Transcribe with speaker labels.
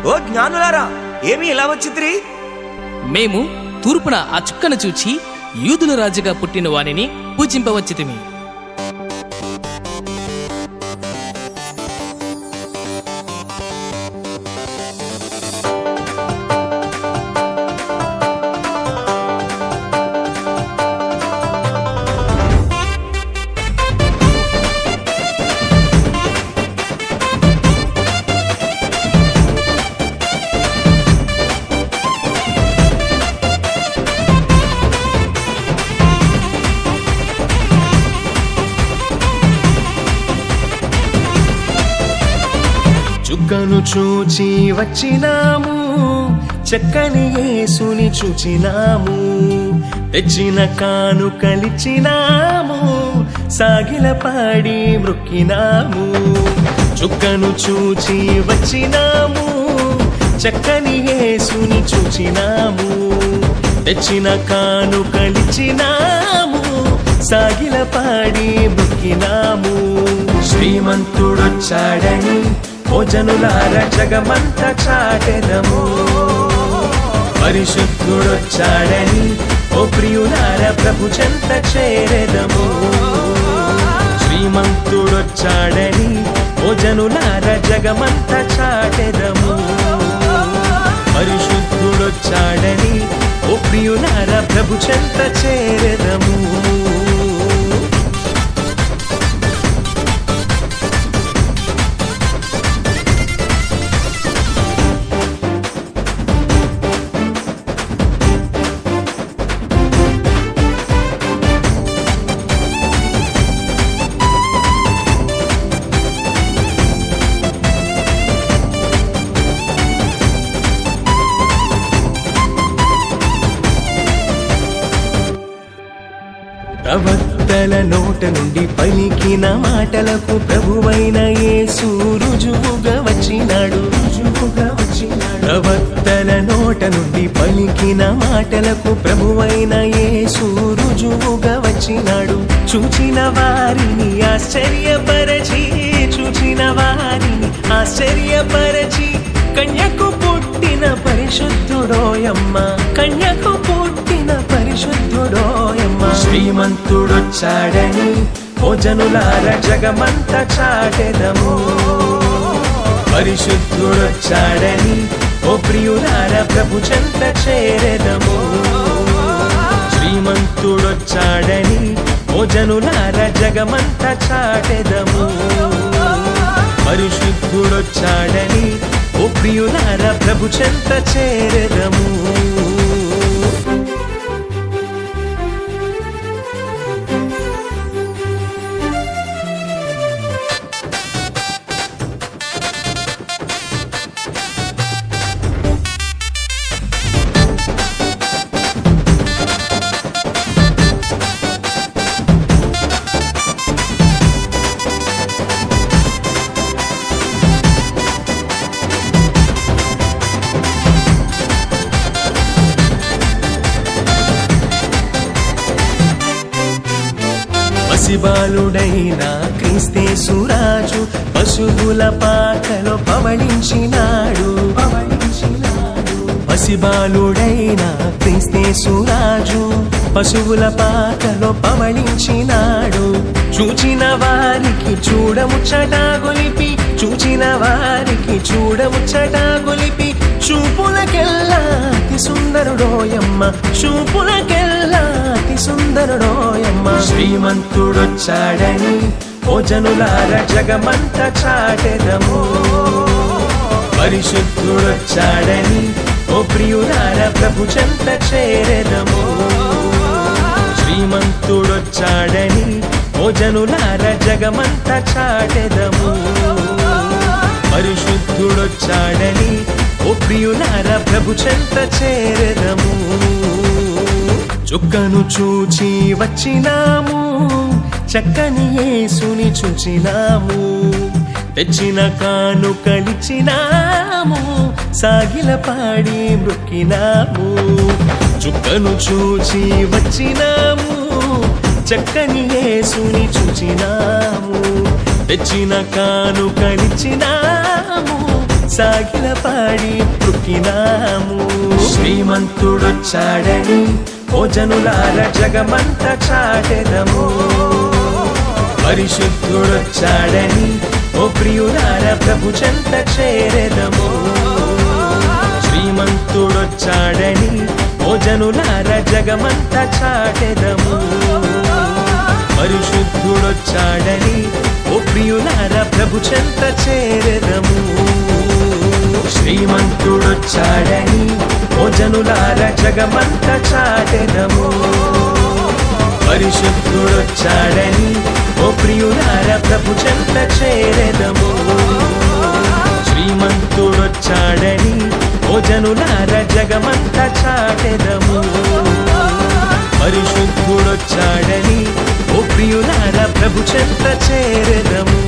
Speaker 1: ఓ జ్ఞానులారా, ఏమి ఇలా వచ్చిద్రి?
Speaker 2: మేము తూర్పున ఆ చుక్కను చూచి యూదుల రాజుగా పుట్టిన వానిని పూజింపవచ్చితిమి.
Speaker 3: చుక్కను చూచి వచ్చినాము, చక్కని యేసుని చూచినాము, తెచ్చిన కానుకలిచ్చినాము, సాగిల పాడి మృక్కినాము. చుక్కను చూచి వచ్చినాము, చక్కని యేసుని చూచినాము, తెచ్చిన కానుకలిచ్చినాము, సాగిల పాడి మృక్కినాము. శ్రీమంతుడొచ్చాడని ఓ జనులార జగమంతా చాటెదము, పరిశుద్ధుడొచ్చాడని ఓ ప్రియులార ప్రభు చెంత చేరెదము. శ్రీమంతుడొచ్చాడని ఓ జనులార జగమంతా చాటెదము, పరిశుద్ధుడొచ్చాడని ఓ ప్రియులార ప్రభు చెంత చేరెదము. ప్రవక్తల నోట నుండి పలికిన మాటలకు ప్రభువైన యేసు రుజువుగా వచ్చినాడు. ప్రవక్తల నోట నుండి పలికిన మాటలకు ప్రభువైన యేసు రుజువుగా వచ్చినాడు. చూచిన వారిని ఆశ్చర్యపరచి, చూచిన వారిని ఆశ్చర్యపరచి, కన్యకు పుట్టిన పరిశుద్ధుడోయమ్మ, కన్యకు పుట్టిన పరిశుద్ధుడోయమ్మ. శ్రీమంతుడొచ్చాడని ఓ జనులార జగమంతా చాటెదము, పరిశుద్ధుడొచ్చాడని ఓ ప్రియులార ప్రభు చెంత చేరెదము. శ్రీమంతుడొచ్చాడని ఓ జనులార జగమంతా చాటెదము, పరిశుద్ధుడొచ్చాడని ఓ ప్రియులార ప్రభు చెంత చేరెదము. పసిబాలుడైన క్రీస్తేసు రాజు పశువుల పాకలో పవళించినాడు. పసిబాలుడైన క్రీస్తేసు రాజు పశువుల పాకలో పవళించినాడు. చూచిన వారికి చూడముచ్చట గొలిపి, చూచిన వారికి చూడముచ్చట గొలిపి, చూపులకెల్లా అతి సుందరుడోయమ్మ, చూపులకెల్లా అతి సుందరుడోయమ్మ. శ్రీమంతుడొచ్చాడని ఓ జనులార జగమంతా చాటెదము, పరిశుద్ధుడొచ్చాడని ఓ ప్రియులార ప్రభు చెంత చేరెదము. శ్రీమంతుడొచ్చాడని ఓ జనులార జగమంతా చాటెదము, పరిశుద్ధుడొచ్చాడని ఓ ప్రియులార ప్రభు చెంత చేరెదము. చుక్కను చూచి వచ్చినాము, చక్కని యేసుని చూచినాము, తెచ్చిన కానుకలిచ్చినాము, సాగిల పాడి మృక్కినాము. చుక్కను చూచి వచ్చినాము, చక్కని యేసుని చూచినాము, తెచ్చిన కానుకలిచ్చినాము, సాగిల పాడి మృక్కినాము శ్రీమంతుడొచ్చాడని ఓ జనులార జగమంత చాటెదము పరిశుద్ధుడొచ్చాడని ఓ ప్రియులార ప్రభు చెంత చేరెదము శ్రీమంతుడొచ్చాడని ఓ జనులార జగమంత చాటెదము పరిశుద్ధుడొచ్చాడని ఓ ప్రియులార ప్రభు చెంత చేరెదము శ్రీమంతుడొచ్చాడని ఓ జనులార జగమంత చాటెదము పరిశుద్ధుడొచ్చాడని ఓ ప్రియులార ప్రభు చెంత చేరెదము శ్రీమంతుడొచ్చాడని ఓ జనులార జగమంత చాటెదము పరిశుద్ధుడొచ్చాడని ఓ ప్రియులార ప్రభు చెంత చేరెదము